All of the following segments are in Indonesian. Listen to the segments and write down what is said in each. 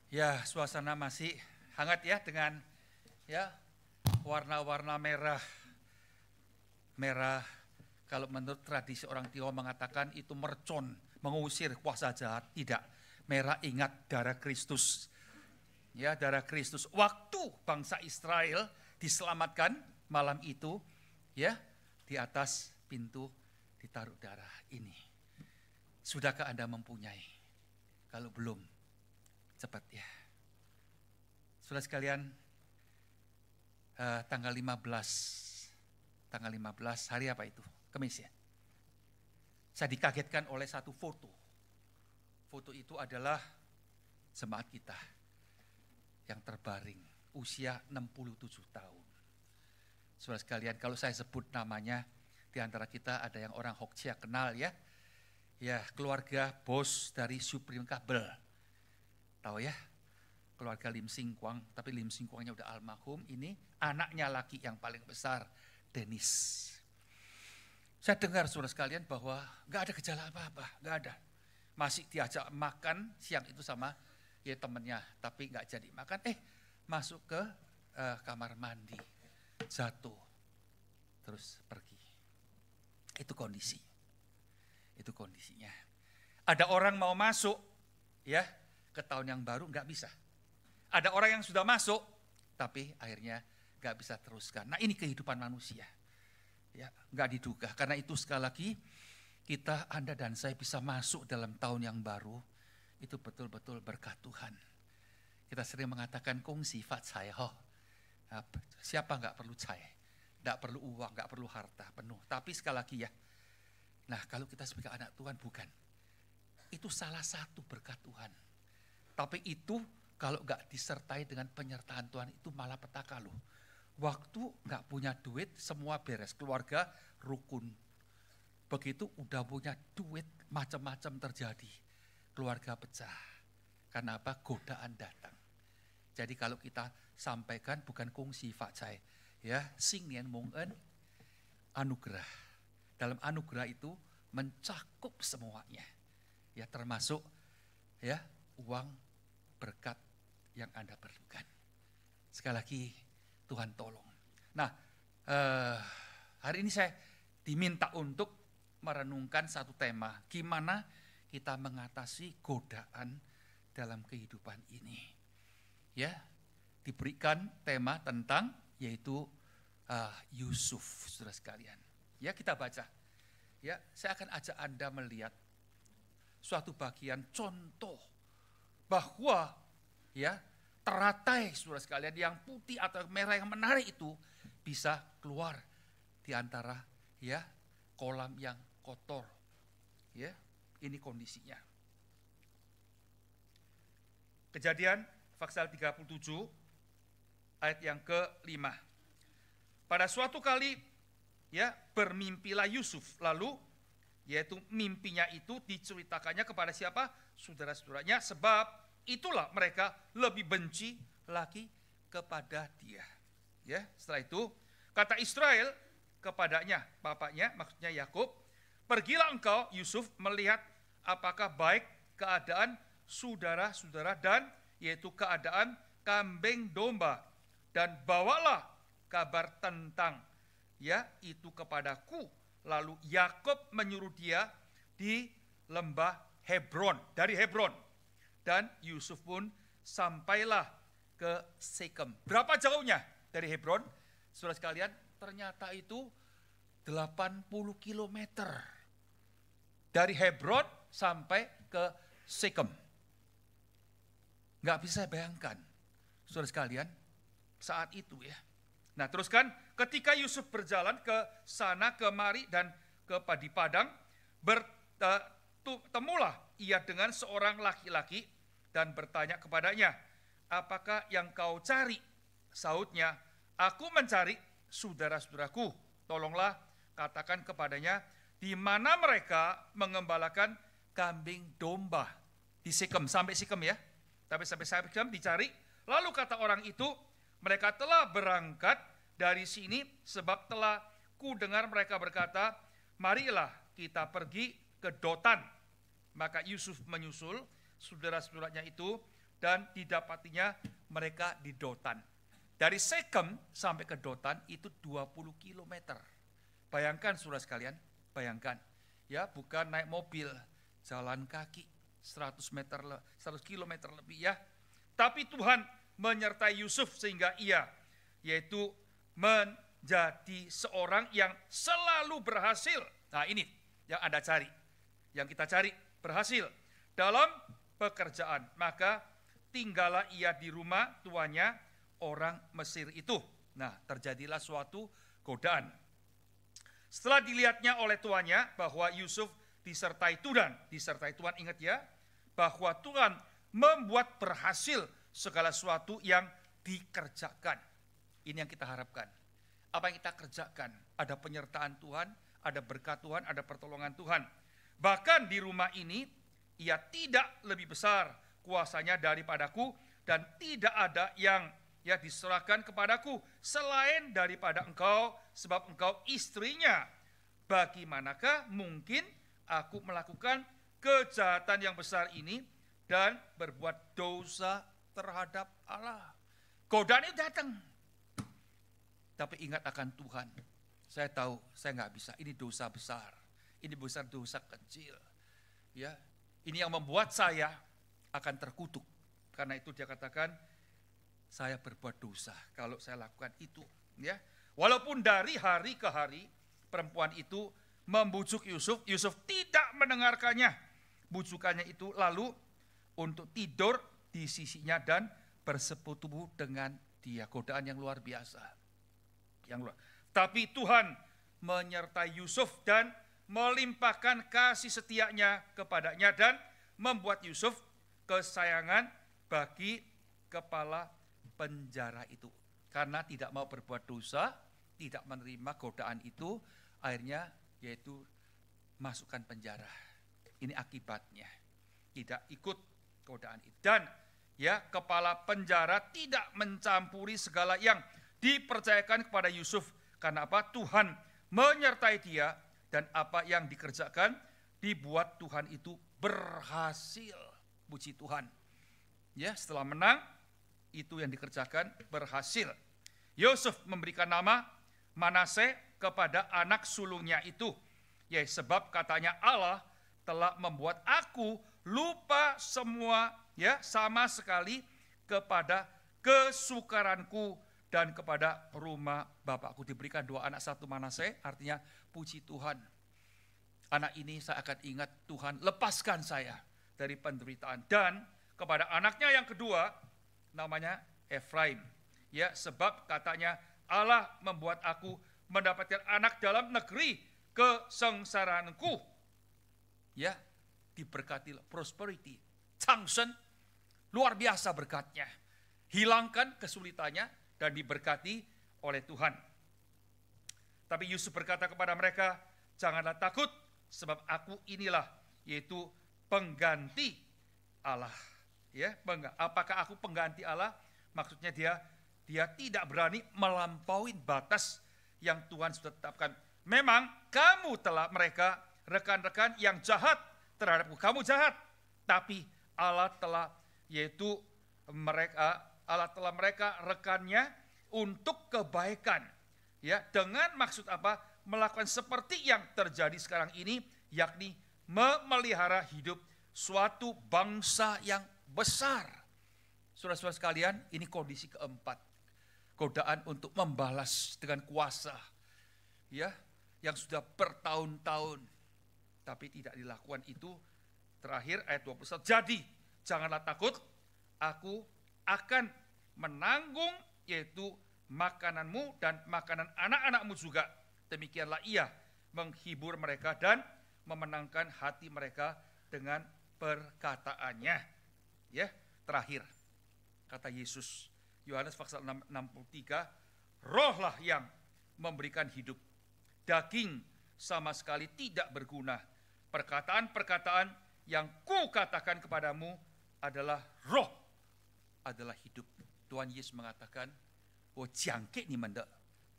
Ya, suasana masih hangat ya dengan ya warna-warna merah. Merah kalau menurut tradisi orang Tionghoa mengatakan itu mercon, mengusir kuasa jahat. Tidak. Merah ingat darah Kristus. Ya, darah Kristus. Waktu bangsa Israel diselamatkan malam itu ya di atas pintu ditaruh darah ini. Sudahkah Anda mempunyai? Kalau belum, cepat ya. Saudara sekalian, tanggal 15 hari apa itu? Kamis ya. Saya dikagetkan oleh satu foto. Foto itu adalah jemaat kita yang terbaring usia 67 tahun. Saudara sekalian, kalau saya sebut namanya, di antara kita ada yang orang Hokjia kenal ya. Ya, keluarga bos dari Supreme Kabel. Tahu ya? Keluarga Lim Sing Kwang, tapi Lim Sing Kwangnya udah almarhum. Ini anaknya laki yang paling besar, Dennis. Saya dengar saudara sekalian bahwa gak ada gejala apa-apa, gak ada. Masih diajak makan siang itu sama ya temennya, tapi gak jadi makan. Masuk ke kamar mandi, jatuh, terus pergi. Itu kondisi. Itu kondisinya. Ada orang mau masuk ya ke tahun yang baru nggak bisa. Ada orang yang sudah masuk tapi akhirnya nggak bisa teruskan. Nah, ini kehidupan manusia. Ya, nggak diduga. Karena itu sekali lagi kita, Anda dan saya bisa masuk dalam tahun yang baru itu betul-betul berkat Tuhan. Kita sering mengatakan kongsi fat saya. Siapa nggak perlu saya? Nggak perlu uang, nggak perlu harta penuh. Tapi sekali lagi ya. Nah, kalau kita sebagai anak Tuhan bukan. Itu salah satu berkat Tuhan. Tapi itu kalau nggak disertai dengan penyertaan Tuhan itu malah petaka loh. Waktu nggak punya duit semua beres, keluarga rukun. Begitu udah punya duit macam-macam terjadi. Keluarga pecah. Karena apa? Godaan datang. Jadi kalau kita sampaikan bukan kongsi facai. Ya, sing nian mong en anugerah. Dalam anugerah itu mencakup semuanya. Ya, termasuk ya uang berkat yang Anda perlukan. Sekali lagi Tuhan tolong. Nah, hari ini saya diminta untuk merenungkan satu tema. Gimana kita mengatasi godaan dalam kehidupan ini. Ya, diberikan tema tentang yaitu Yusuf, saudara sekalian. Ya, kita baca. Ya, saya akan ajak Anda melihat suatu bagian contoh bahwa ya teratai saudara sekalian yang putih atau merah yang menarik itu bisa keluar di antara ya kolam yang kotor. Ya, ini kondisinya. Kejadian pasal 37 ayat yang ke-5. Pada suatu kali ya bermimpilah Yusuf, lalu yaitu mimpinya itu diceritakannya kepada siapa? Saudara-saudaranya, sebab itulah mereka lebih benci lagi kepada dia. Ya, setelah itu kata Israel kepadanya, bapaknya maksudnya Yakub, pergilah engkau Yusuf melihat apakah baik keadaan saudara-saudara dan yaitu keadaan kambing domba, dan bawalah kabar tentang ya itu kepadaku. Lalu Yakub menyuruh dia di lembah Hebron, dari Hebron. Dan Yusuf pun sampailah ke Sekem. Berapa jauhnya dari Hebron? Saudara sekalian, ternyata itu 80 kilometer. Dari Hebron sampai ke Sekem. Nggak bisa bayangkan, saudara sekalian, saat itu ya. Nah, teruskan, ketika Yusuf berjalan ke sana kemari dan ke padi padang, bertemulah ia dengan seorang laki-laki dan bertanya kepadanya, apakah yang kau cari? Sahutnya, aku mencari saudara-saudaraku. Tolonglah katakan kepadanya, di mana mereka mengembalakan kambing domba. Di Sikem, sampai Sikem ya. Tapi sampai Sikem dicari. Lalu kata orang itu, mereka telah berangkat dari sini sebab telah ku dengar mereka berkata, marilah kita pergi ke Dotan. Maka Yusuf menyusul saudara-saudaranya itu dan didapatinya mereka di Dotan. Dari Sekem sampai ke Dotan itu 20 kilometer. Bayangkan saudara sekalian, bayangkan. Ya, bukan naik mobil, jalan kaki 100 kilometer lebih ya. Tapi Tuhan menyertai Yusuf sehingga ia yaitu menjadi seorang yang selalu berhasil. Nah, ini yang Anda cari, yang kita cari, berhasil dalam pekerjaan. Maka tinggallah ia di rumah tuannya, orang Mesir itu. Nah, terjadilah suatu godaan. Setelah dilihatnya oleh tuannya bahwa Yusuf disertai Tuhan, ingat ya, bahwa Tuhan membuat berhasil segala sesuatu yang dikerjakan. Ini yang kita harapkan. Apa yang kita kerjakan, ada penyertaan Tuhan, ada berkat Tuhan, ada pertolongan Tuhan. Bahkan di rumah ini, ia tidak lebih besar kuasanya daripadaku, dan tidak ada yang diserahkan kepadaku selain daripada engkau, sebab engkau istrinya. Bagaimanakah mungkin aku melakukan kejahatan yang besar ini dan berbuat dosa terhadap Allah? Godaan itu datang. Tapi ingat akan Tuhan. Saya tahu saya nggak bisa. Ini dosa besar. Ini besar dosa kecil. Ya, ini yang membuat saya akan terkutuk. Karena itu dia katakan, saya berbuat dosa kalau saya lakukan itu. Ya, walaupun dari hari ke hari perempuan itu membujuk Yusuf, Yusuf tidak mendengarkannya. Bujukannya itu lalu untuk tidur di sisinya dan bersekutu dengan dia. Godaan yang luar biasa. Tapi Tuhan menyertai Yusuf dan melimpahkan kasih setianya kepadanya dan membuat Yusuf kesayangan bagi kepala penjara itu. Karena tidak mau berbuat dosa, tidak menerima godaan itu, akhirnya yaitu masukkan penjara. Ini akibatnya. Tidak ikut godaan itu. Dan ya, kepala penjara tidak mencampuri segala yang dipercayakan kepada Yusuf. Karena apa? Tuhan menyertai dia, dan apa yang dikerjakan dibuat Tuhan itu berhasil. Puji Tuhan. Ya, setelah menang, itu yang dikerjakan berhasil. Yusuf memberikan nama Manase kepada anak sulungnya itu. Ya, sebab katanya Allah telah membuat aku lupa semua, ya, sama sekali kepada kesukaranku dan kepada rumah bapakku. Diberikan 2 anak, 1 Manase, artinya puji Tuhan. Anak ini saya akan ingat, Tuhan lepaskan saya dari penderitaan. Dan kepada anaknya yang kedua, namanya Efraim. Ya, sebab katanya Allah membuat aku mendapatkan anak dalam negeri kesengsaraanku. Ya, diberkati, prosperity, changsen, luar biasa berkatnya. Hilangkan kesulitannya dan diberkati oleh Tuhan. Tapi Yusuf berkata kepada mereka, janganlah takut, sebab aku inilah, yaitu pengganti Allah. Ya, apakah aku pengganti Allah? Maksudnya dia tidak berani melampaui batas yang Tuhan sudah tetapkan. Memang kamu telah mereka rekan-rekan yang jahat terhadapku, kamu jahat, tapi Allah telah mereka rekannya untuk kebaikan. Ya, dengan maksud apa? Melakukan seperti yang terjadi sekarang ini, yakni memelihara hidup suatu bangsa yang besar. Saudara-saudara sekalian, ini kondisi keempat. Godaan untuk membalas dengan kuasa. Ya, yang sudah bertahun-tahun tapi tidak dilakukan itu. Terakhir ayat 21. Jadi, janganlah takut, aku akan menanggung yaitu makananmu dan makanan anak-anakmu juga. Demikianlah ia menghibur mereka dan memenangkan hati mereka dengan perkataannya. Ya, terakhir kata Yesus, Yohanes pasal 63, rohlah yang memberikan hidup. Daging sama sekali tidak berguna. Perkataan-perkataan yang kukatakan kepadamu adalah roh, adalah hidup. Tuhan Yesus mengatakan, "我讲给你们的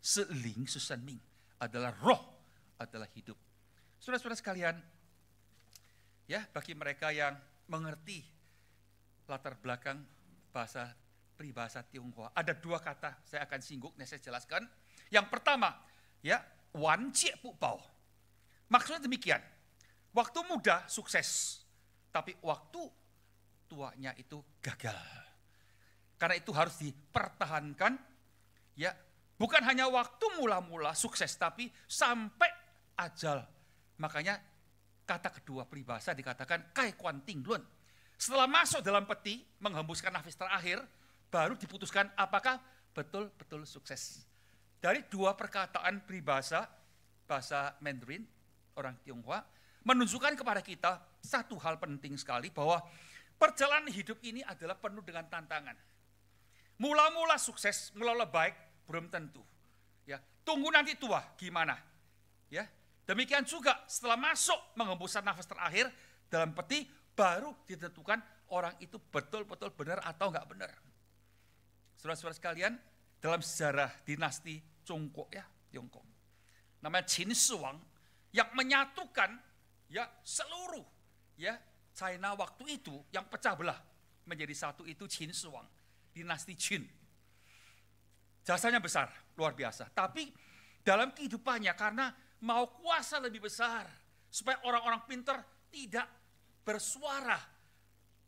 是灵是生命," adalah roh, adalah hidup. Saudara-saudara sekalian, ya, bagi mereka yang mengerti latar belakang peribahasa Tionghoa. Ada dua kata saya akan singgung, saya jelaskan. Yang pertama, ya, wan jie bu bao. Maksudnya demikian, waktu muda sukses, tapi waktu tuanya itu gagal. Karena itu harus dipertahankan, ya, bukan hanya waktu mula-mula sukses, tapi sampai ajal. Makanya kata kedua peribahasa dikatakan kai kuan ting lun. Setelah masuk dalam peti, menghembuskan nafas terakhir, baru diputuskan apakah betul-betul sukses. Dari dua perkataan peribahasa, bahasa Mandarin, orang Tionghoa, menunjukkan kepada kita satu hal penting sekali, bahwa perjalanan hidup ini adalah penuh dengan tantangan. Mula-mula sukses, mula-mula baik, belum tentu. Ya, tunggu nanti tua, gimana? Ya, demikian juga setelah masuk menghembuskan nafas terakhir dalam peti, baru ditentukan orang itu betul-betul benar atau enggak benar. Saudara-saudara sekalian, dalam sejarah dinasti Zhongguo, ya, Tiongkok, namanya Qin Shi Huang, yang menyatukan, ya, seluruh, ya, China waktu itu yang pecah belah menjadi satu, itu Qin Shi Huang, dinasti Qin. Jasanya besar, luar biasa. Tapi dalam kehidupannya, karena mau kuasa lebih besar, supaya orang-orang pintar tidak bersuara,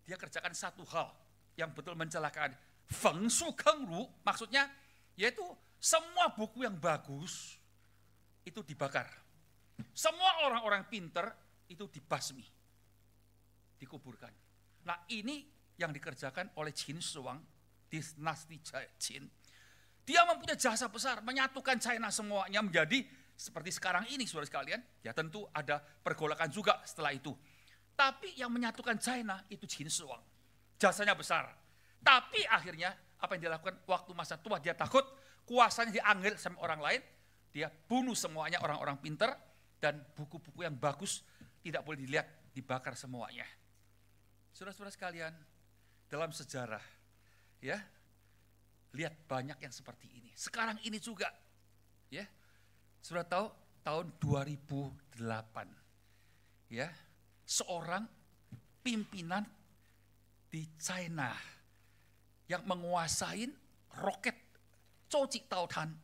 dia kerjakan satu hal yang betul mencelakaan. Feng Shu Keng Ru, maksudnya yaitu semua buku yang bagus itu dibakar. Semua orang-orang pintar itu dibasmi, dikuburkan. Nah, ini yang dikerjakan oleh Qin Shi Huang, dinasti Qin. Dia mempunyai jasa besar, menyatukan China semuanya menjadi seperti sekarang ini, saudara sekalian. Ya, tentu ada pergolakan juga setelah itu. Tapi yang menyatukan China itu Qin Shi Huang. Jasanya besar. Tapi akhirnya apa yang dilakukan waktu masa tua, dia takut kuasanya diambil sama orang lain. Dia bunuh semuanya orang-orang pintar, dan buku-buku yang bagus tidak boleh dilihat, dibakar semuanya. Saudara-saudara sekalian, dalam sejarah, ya, lihat banyak yang seperti ini. Sekarang ini juga, ya, sudah tahu tahun 2008, ya, seorang pimpinan di China yang menguasai roket Zhou Taotan,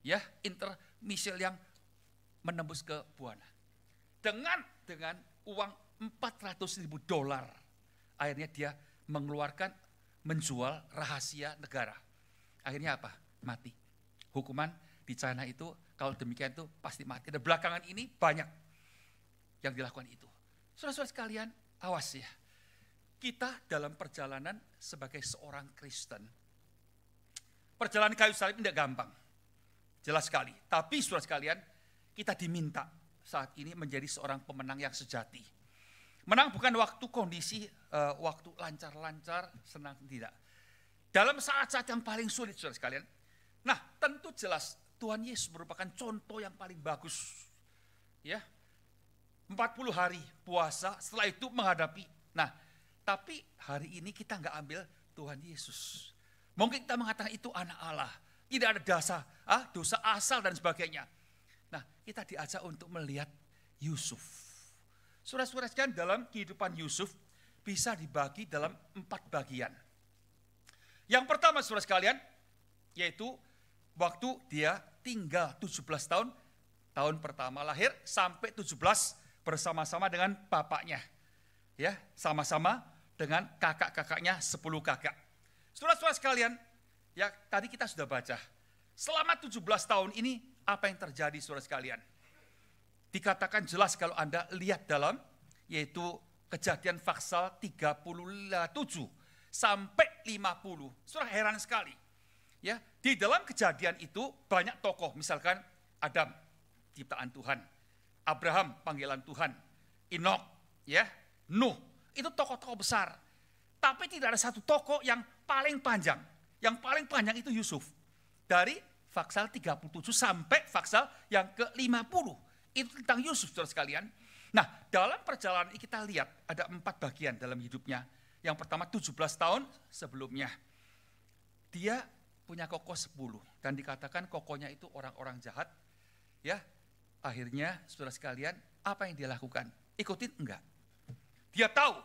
ya, intermissile yang menembus ke Buana. Dengan uang $400.000, akhirnya dia menjual rahasia negara. Akhirnya apa? Mati. Hukuman di China itu kalau demikian itu pasti mati. Dan belakangan ini banyak yang dilakukan itu. Saudara-saudara sekalian, awas ya. Kita dalam perjalanan sebagai seorang Kristen, perjalanan kayu salib tidak gampang. Jelas sekali. Tapi saudara sekalian, kita diminta saat ini menjadi seorang pemenang yang sejati. Menang bukan waktu kondisi, waktu lancar-lancar, senang, tidak. Dalam saat-saat yang paling sulit, saudara sekalian. Nah, tentu jelas Tuhan Yesus merupakan contoh yang paling bagus. Ya, 40 hari puasa, setelah itu menghadapi. Nah, tapi hari ini kita nggak ambil Tuhan Yesus. Mungkin kita mengatakan itu anak Allah. Tidak ada dosa asal dan sebagainya. Nah, kita diajak untuk melihat Yusuf. Saudara-saudara sekalian, dalam kehidupan Yusuf bisa dibagi dalam 4 bagian. Yang pertama, saudara sekalian, yaitu waktu dia tinggal 17 tahun, tahun pertama lahir sampai 17 bersama-sama dengan bapaknya. Ya, sama-sama dengan kakak-kakaknya, 10 kakak. Saudara-saudara sekalian, ya tadi kita sudah baca. Selama 17 tahun ini apa yang terjadi, saudara sekalian? Dikatakan jelas kalau Anda lihat dalam, yaitu Kejadian pasal 37 sampai 50. Saudara heran sekali. Ya, di dalam Kejadian itu banyak tokoh, misalkan Adam, ciptaan Tuhan, Abraham, panggilan Tuhan, Inok, ya, Nuh, itu tokoh-tokoh besar. Tapi tidak ada satu tokoh yang paling panjang. Yang paling panjang itu Yusuf. Dari pasal 37 sampai pasal yang ke-50. Itu tentang Yusuf, saudara sekalian. Nah, dalam perjalanan ini kita lihat ada 4 bagian dalam hidupnya. Yang pertama 17 tahun sebelumnya. Dia punya kokoh 10. Dan dikatakan kokohnya itu orang-orang jahat. Ya, akhirnya saudara sekalian, apa yang dia lakukan? Ikutin? Enggak. Dia tahu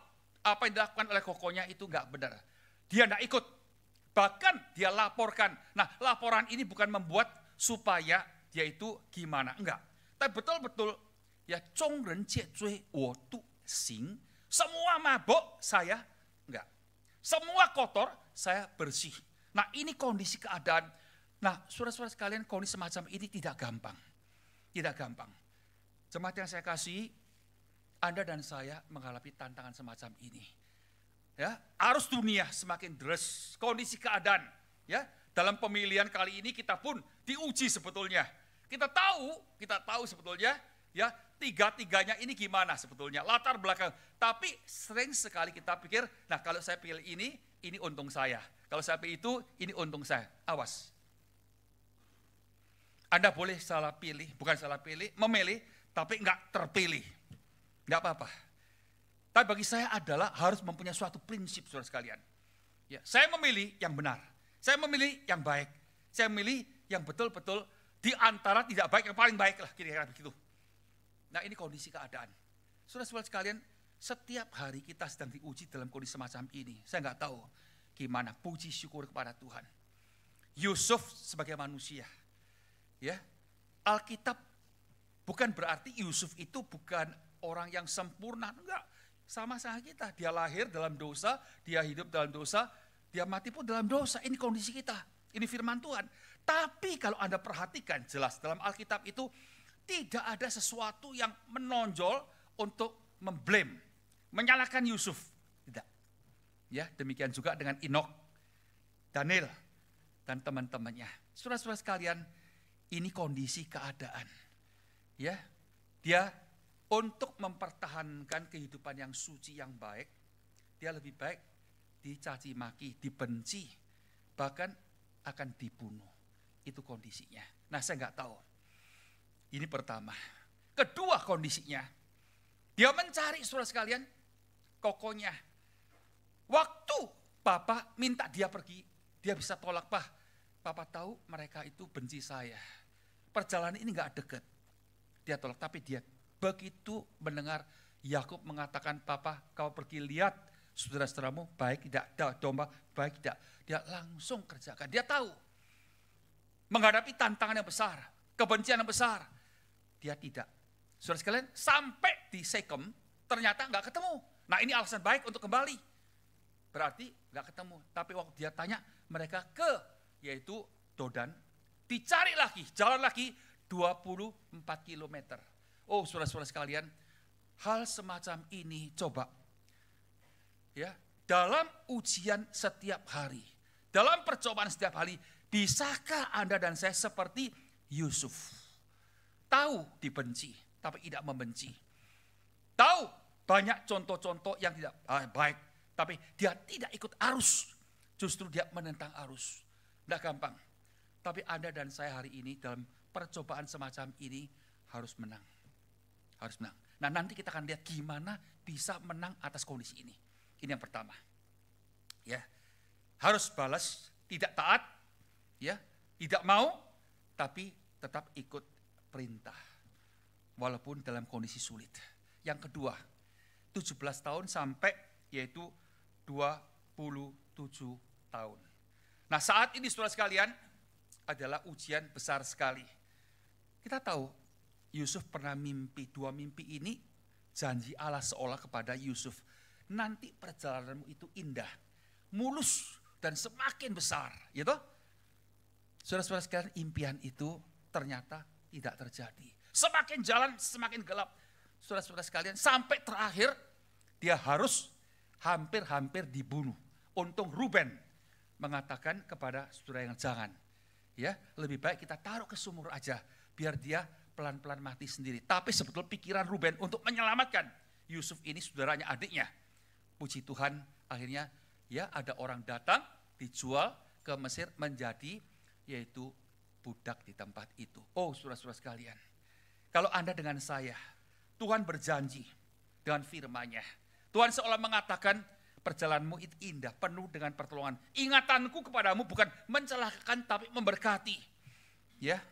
Apa yang dilakukan oleh kokonya itu enggak benar. Dia enggak ikut. Bahkan dia laporkan. Nah, laporan ini bukan membuat supaya dia itu gimana, enggak. Tapi betul-betul ya zhong ren jie zui wo du xing. Semua mabok saya enggak. Semua kotor saya bersih. Nah, ini kondisi keadaan. Nah, saudara-saudara sekalian, kondisi semacam ini tidak gampang. Tidak gampang. Jemaat yang saya kasih, Anda dan saya menghadapi tantangan semacam ini. Ya, arus dunia semakin deras, kondisi keadaan. Ya, dalam pemilihan kali ini kita pun diuji sebetulnya. Kita tahu sebetulnya, ya tiga-tiganya ini gimana sebetulnya latar belakang. Tapi sering sekali kita pikir, nah kalau saya pilih ini untung saya. Kalau saya pilih itu, ini untung saya. Awas. Anda boleh salah pilih, bukan salah pilih, memilih, tapi enggak terpilih. Enggak apa-apa. Tapi bagi saya adalah harus mempunyai suatu prinsip, saudara sekalian. Ya, saya memilih yang benar. Saya memilih yang baik. Saya memilih yang betul-betul di antara tidak baik yang paling baik lah, kira-kira begitu. Nah, ini kondisi keadaan. Saudara-saudara sekalian, setiap hari kita sedang diuji dalam kondisi semacam ini. Saya enggak tahu gimana, puji syukur kepada Tuhan. Yusuf sebagai manusia. Ya, Alkitab bukan berarti Yusuf itu bukan orang yang sempurna, enggak. Sama-sama kita, dia lahir dalam dosa, dia hidup dalam dosa, dia mati pun dalam dosa. Ini kondisi kita, ini firman Tuhan. Tapi kalau Anda perhatikan jelas dalam Alkitab itu tidak ada sesuatu yang menonjol untuk memblame, menyalahkan Yusuf. Tidak. Ya, demikian juga dengan Enoch, Daniel, dan teman-temannya. Saudara-saudara sekalian, ini kondisi keadaan. Ya, dia untuk mempertahankan kehidupan yang suci, yang baik, dia lebih baik dicaci maki, dibenci, bahkan akan dibunuh. Itu kondisinya. Nah, saya nggak tahu. Ini pertama. Kedua kondisinya, dia mencari, saudara sekalian, kokonya. Waktu Papa minta dia pergi, dia bisa tolak, Papa tahu mereka itu benci saya. Perjalanan ini nggak dekat. Dia tolak, tapi dia begitu mendengar Yakub mengatakan, Papa kau pergi lihat saudara-saudaramu baik tidak, domba baik tidak. Dia langsung kerjakan. Dia tahu menghadapi tantangan yang besar, kebencian yang besar. Dia tidak. Saudara sekalian, sampai di Sekem ternyata nggak ketemu. Nah, ini alasan baik untuk kembali. Berarti nggak ketemu. Tapi waktu dia tanya mereka yaitu Dodan, dicari lagi, jalan lagi 24 kilometer. Oh, saudara-saudara sekalian, hal semacam ini coba ya, dalam ujian setiap hari, dalam percobaan setiap hari, bisakah Anda dan saya seperti Yusuf? Tahu dibenci, tapi tidak membenci. Tahu banyak contoh-contoh yang tidak baik, tapi dia tidak ikut arus. Justru dia menentang arus. Tidak gampang. Tapi Anda dan saya hari ini dalam percobaan semacam ini harus menang. Harus menang. Nah, nanti kita akan lihat gimana bisa menang atas kondisi ini. Ini yang pertama. Ya. Harus balas, tidak taat, ya, tidak mau, tapi tetap ikut perintah. Walaupun dalam kondisi sulit. Yang kedua, 17 tahun sampai yaitu 27 tahun. Nah, saat ini saudara sekalian adalah ujian besar sekali. Kita tahu Yusuf pernah mimpi, dua mimpi ini janji Allah seolah kepada Yusuf. Nanti perjalananmu itu indah, mulus dan semakin besar. Gitu? Saudara-saudara sekalian, impian itu ternyata tidak terjadi. Semakin jalan semakin gelap. Saudara-saudara sekalian, sampai terakhir dia harus hampir-hampir dibunuh. Untung Ruben mengatakan kepada saudara yang jangan. Ya, lebih baik kita taruh ke sumur aja biar dia pelan-pelan mati sendiri. Tapi sebetulnya pikiran Ruben untuk menyelamatkan Yusuf ini saudaranya, adiknya. Puji Tuhan, akhirnya ya ada orang datang dijual ke Mesir menjadi yaitu budak di tempat itu. Oh, saudara-saudara sekalian, kalau Anda dengan saya, Tuhan berjanji dengan firman-Nya. Tuhan seolah mengatakan perjalananmu itu indah, penuh dengan pertolongan. Ingatanku kepadamu bukan mencelakakan tapi memberkati. Ya,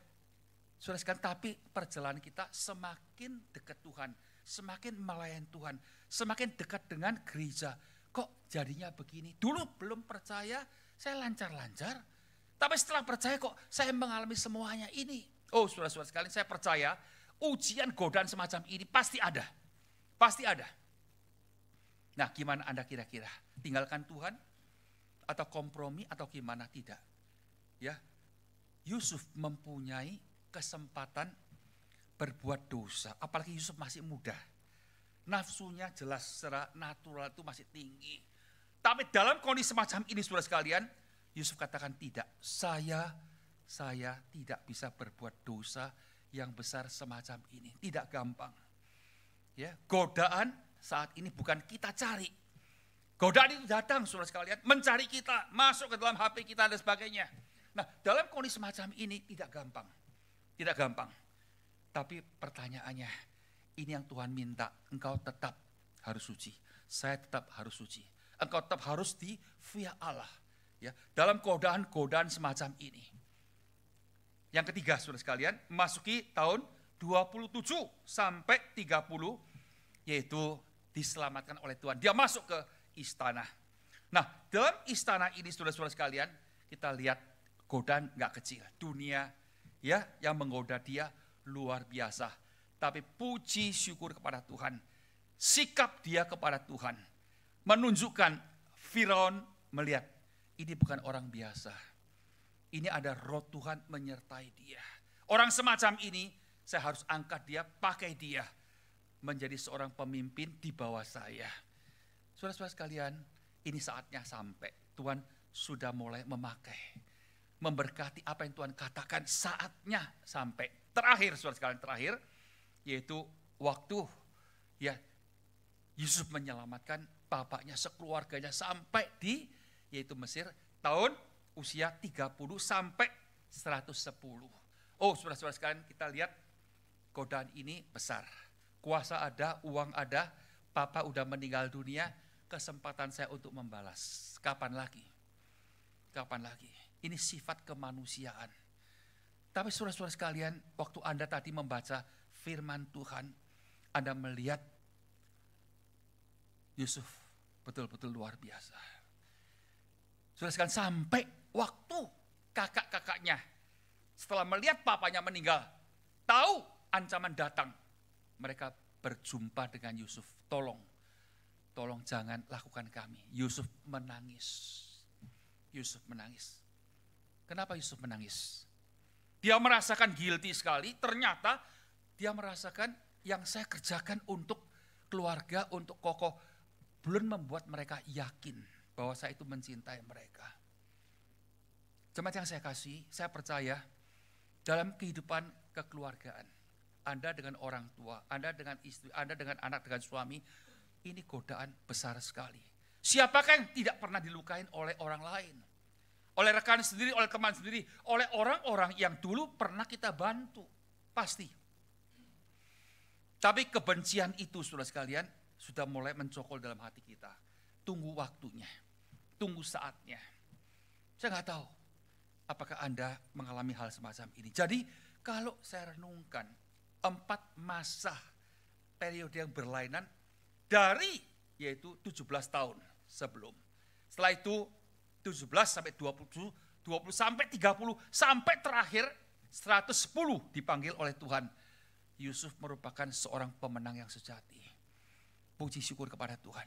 saudara sekalian, tapi perjalanan kita semakin dekat Tuhan, semakin melayani Tuhan, semakin dekat dengan gereja. Kok jadinya begini? Dulu belum percaya, saya lancar-lancar. Tapi setelah percaya kok saya mengalami semuanya ini. Oh saudara-saudara sekalian, saya percaya ujian godaan semacam ini pasti ada. Pasti ada. Nah gimana Anda kira-kira? Tinggalkan Tuhan? Atau kompromi atau gimana? Tidak. Ya, Yusuf mempunyai kesempatan berbuat dosa. Apalagi Yusuf masih muda. Nafsunya jelas secara natural itu masih tinggi. Tapi dalam kondisi semacam ini saudara sekalian, Yusuf katakan tidak. Saya tidak bisa berbuat dosa yang besar semacam ini. Tidak gampang. Ya, godaan saat ini bukan kita cari. Godaan itu datang saudara sekalian, mencari kita, masuk ke dalam HP kita dan sebagainya. Nah, dalam kondisi semacam ini tidak gampang. Tidak gampang. Tapi pertanyaannya, ini yang Tuhan minta, engkau tetap harus suci. Saya tetap harus suci. Engkau tetap harus di via Allah. Ya, dalam godaan-godaan semacam ini. Yang ketiga, saudara sekalian, masuki tahun 27 sampai 30, yaitu diselamatkan oleh Tuhan. Dia masuk ke istana. Nah, dalam istana ini, saudara-saudara sekalian, kita lihat godaan gak kecil. Dunia ya yang menggoda dia luar biasa. Tapi puji syukur kepada Tuhan. Sikap dia kepada Tuhan menunjukkan Firaun melihat ini bukan orang biasa. Ini ada roh Tuhan menyertai dia. Orang semacam ini saya harus angkat dia, pakai dia menjadi seorang pemimpin di bawah saya. Saudara-saudara sekalian, ini saatnya sampai. Tuhan sudah mulai memakai, memberkati apa yang Tuhan katakan, saatnya sampai. Terakhir, saudara sekalian, terakhir, yaitu waktu ya Yusuf menyelamatkan bapaknya, sekeluarganya sampai di yaitu Mesir tahun usia 30 sampai 110. Oh saudara-saudara sekalian, kita lihat godaan ini besar. Kuasa ada, uang ada, papa udah meninggal dunia, kesempatan saya untuk membalas. Kapan lagi? Kapan lagi? Ini sifat kemanusiaan. Tapi saudara-saudara sekalian, waktu Anda tadi membaca firman Tuhan, Anda melihat Yusuf betul-betul luar biasa. Saudara sekalian, sampai waktu kakak-kakaknya setelah melihat papanya meninggal, tahu ancaman datang, mereka berjumpa dengan Yusuf. Tolong jangan lakukan kami. Yusuf menangis. Yusuf menangis. Kenapa Yusuf menangis? Dia merasakan guilty sekali, ternyata dia merasakan yang saya kerjakan untuk keluarga, untuk kokoh, belum membuat mereka yakin bahwa saya itu mencintai mereka. Jemaat yang saya kasih, saya percaya dalam kehidupan kekeluargaan, Anda dengan orang tua, Anda dengan istri, Anda dengan anak, dengan suami, ini godaan besar sekali. Siapakah yang tidak pernah dilukain oleh orang lain? Oleh rekan sendiri, oleh teman sendiri, oleh orang-orang yang dulu pernah kita bantu. Pasti. Tapi kebencian itu, saudara sekalian, sudah mulai mencokol dalam hati kita. Tunggu waktunya. Tunggu saatnya. Saya nggak tahu apakah Anda mengalami hal semacam ini. Jadi kalau saya renungkan 4 masa periode yang berlainan dari yaitu 17 tahun sebelum. Setelah itu 17 sampai 20 sampai 30 sampai terakhir 110 dipanggil oleh Tuhan. Yusuf merupakan seorang pemenang yang sejati. Puji syukur kepada Tuhan.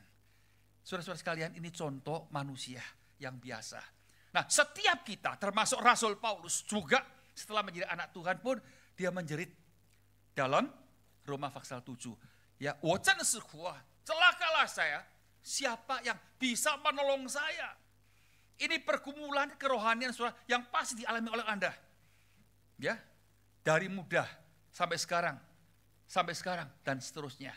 Saudara-saudara sekalian, ini contoh manusia yang biasa. Nah, setiap kita termasuk Rasul Paulus juga setelah menjadi anak Tuhan pun dia menjerit dalam Roma pasal 7. Ya, celakalah saya, siapa yang bisa menolong saya? Ini pergumulan kerohanian saudara yang pasti dialami oleh Anda. Ya, dari muda sampai sekarang dan seterusnya.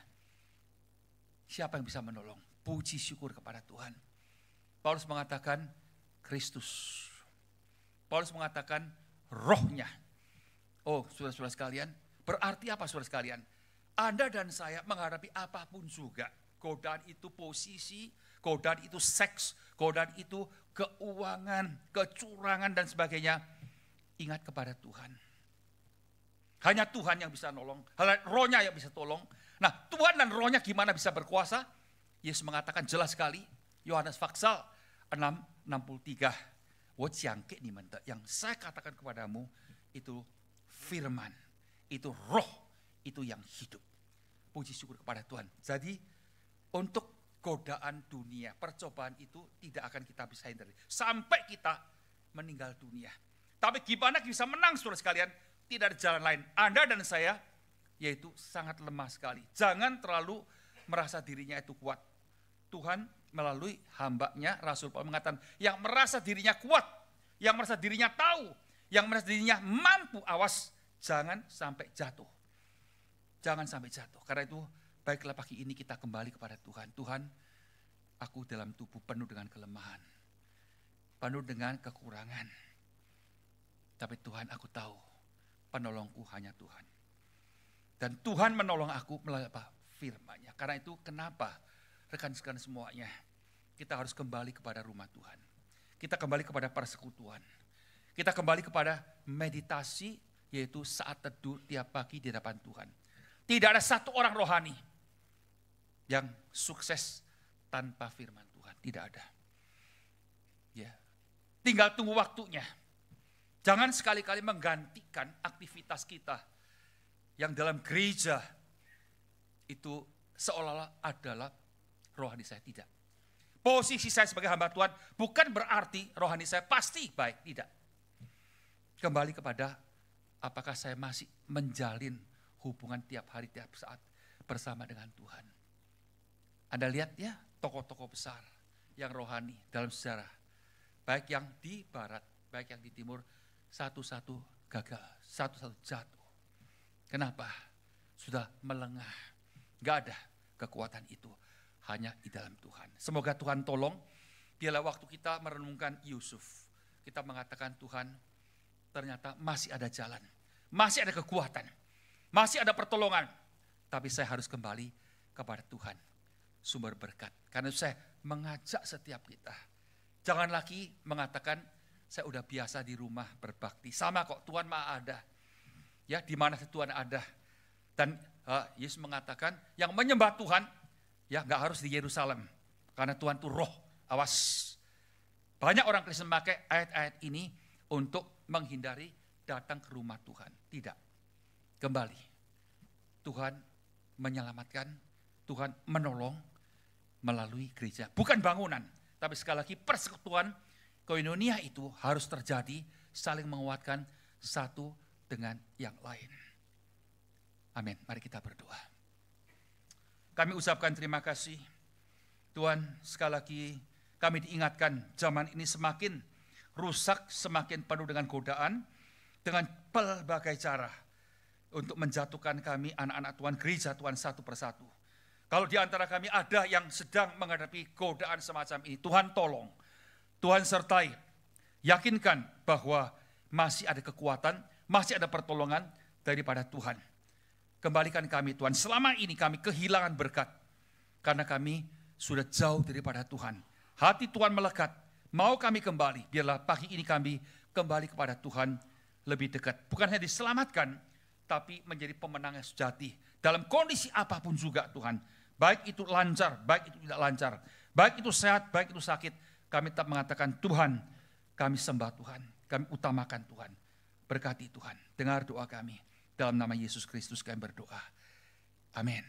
Siapa yang bisa menolong? Puji syukur kepada Tuhan. Paulus mengatakan Kristus. Paulus mengatakan rohnya. Oh, saudara-saudara sekalian, berarti apa saudara sekalian? Anda dan saya menghadapi apapun juga. Godaan itu posisi, godaan itu seks, godaan itu keuangan, kecurangan dan sebagainya. Ingat kepada Tuhan. Hanya Tuhan yang bisa nolong, hanya rohnya yang bisa tolong. Nah, Tuhan dan Rohnya gimana bisa berkuasa? Yesus mengatakan jelas sekali, Yohanes Faksal 6:63. Yang saya katakan kepadamu itu firman, itu roh, itu yang hidup. Puji syukur kepada Tuhan. Jadi untuk godaan dunia, percobaan itu tidak akan kita bisa hindari. Sampai kita meninggal dunia. Tapi gimana bisa menang saudara sekalian? Tidak ada jalan lain. Anda dan saya yaitu sangat lemah sekali. Jangan terlalu merasa dirinya itu kuat. Tuhan melalui hambanya Rasul Paulus mengatakan yang merasa dirinya kuat, yang merasa dirinya tahu, yang merasa dirinya mampu, awas jangan sampai jatuh. Jangan sampai jatuh. Karena itu baiklah pagi ini kita kembali kepada Tuhan. Tuhan, aku dalam tubuh penuh dengan kelemahan, penuh dengan kekurangan. Tapi Tuhan, aku tahu penolongku hanya Tuhan. Dan Tuhan menolong aku melalui firman-Nya. Karena itu kenapa rekan-rekan semuanya, kita harus kembali kepada rumah Tuhan. Kita kembali kepada persekutuan. Kita kembali kepada meditasi, yaitu saat teduh tiap pagi di hadapan Tuhan. Tidak ada satu orang rohani yang sukses tanpa firman Tuhan. Tidak ada. Ya, tinggal tunggu waktunya. Jangan sekali-kali menggantikan aktivitas kita yang dalam gereja itu seolah-olah adalah rohani saya. Tidak. Posisi saya sebagai hamba Tuhan bukan berarti rohani saya pasti baik. Tidak. Kembali kepada apakah saya masih menjalin hubungan tiap hari, tiap saat bersama dengan Tuhan. Anda lihat ya tokoh-tokoh besar yang rohani dalam sejarah. Baik yang di barat, baik yang di timur, satu-satu gagal, satu-satu jatuh. Kenapa? Sudah melengah. Gak ada kekuatan itu. Hanya di dalam Tuhan. Semoga Tuhan tolong. Biarlah waktu kita merenungkan Yusuf. Kita mengatakan Tuhan ternyata masih ada jalan. Masih ada kekuatan. Masih ada pertolongan. Tapi saya harus kembali kepada Tuhan. Sumber berkat. Karena saya mengajak setiap kita. Jangan lagi mengatakan saya udah biasa di rumah berbakti. Sama kok Tuhan mah ada. Ya, di mana Tuhan ada. Dan Yesus mengatakan yang menyembah Tuhan ya nggak harus di Yerusalem. Karena Tuhan itu roh. Awas. Banyak orang Kristen memakai ayat-ayat ini untuk menghindari datang ke rumah Tuhan. Tidak. Kembali. Tuhan menyelamatkan. Tuhan menolong melalui gereja. Bukan bangunan. Tapi sekali lagi persekutuan koinonia itu harus terjadi. Saling menguatkan satu dengan yang lain. Amin. Mari kita berdoa. Kami ucapkan terima kasih. Tuhan, sekali lagi kami diingatkan zaman ini semakin rusak, semakin penuh dengan godaan, dengan pelbagai cara untuk menjatuhkan kami anak-anak Tuhan, gereja Tuhan satu persatu. Kalau di antara kami ada yang sedang menghadapi godaan semacam ini, Tuhan tolong, Tuhan sertai, yakinkan bahwa masih ada kekuatan, masih ada pertolongan daripada Tuhan. Kembalikan kami Tuhan, selama ini kami kehilangan berkat, karena kami sudah jauh daripada Tuhan. Hati Tuhan melekat, mau kami kembali, biarlah pagi ini kami kembali kepada Tuhan lebih dekat. Bukan hanya diselamatkan, tapi menjadi pemenang yang sejati. Dalam kondisi apapun juga Tuhan, baik itu lancar, baik itu tidak lancar, baik itu sehat, baik itu sakit, kami tetap mengatakan Tuhan, kami sembah Tuhan, kami utamakan Tuhan. Berkati Tuhan, dengar doa kami. Dalam nama Yesus Kristus kami berdoa. Amin.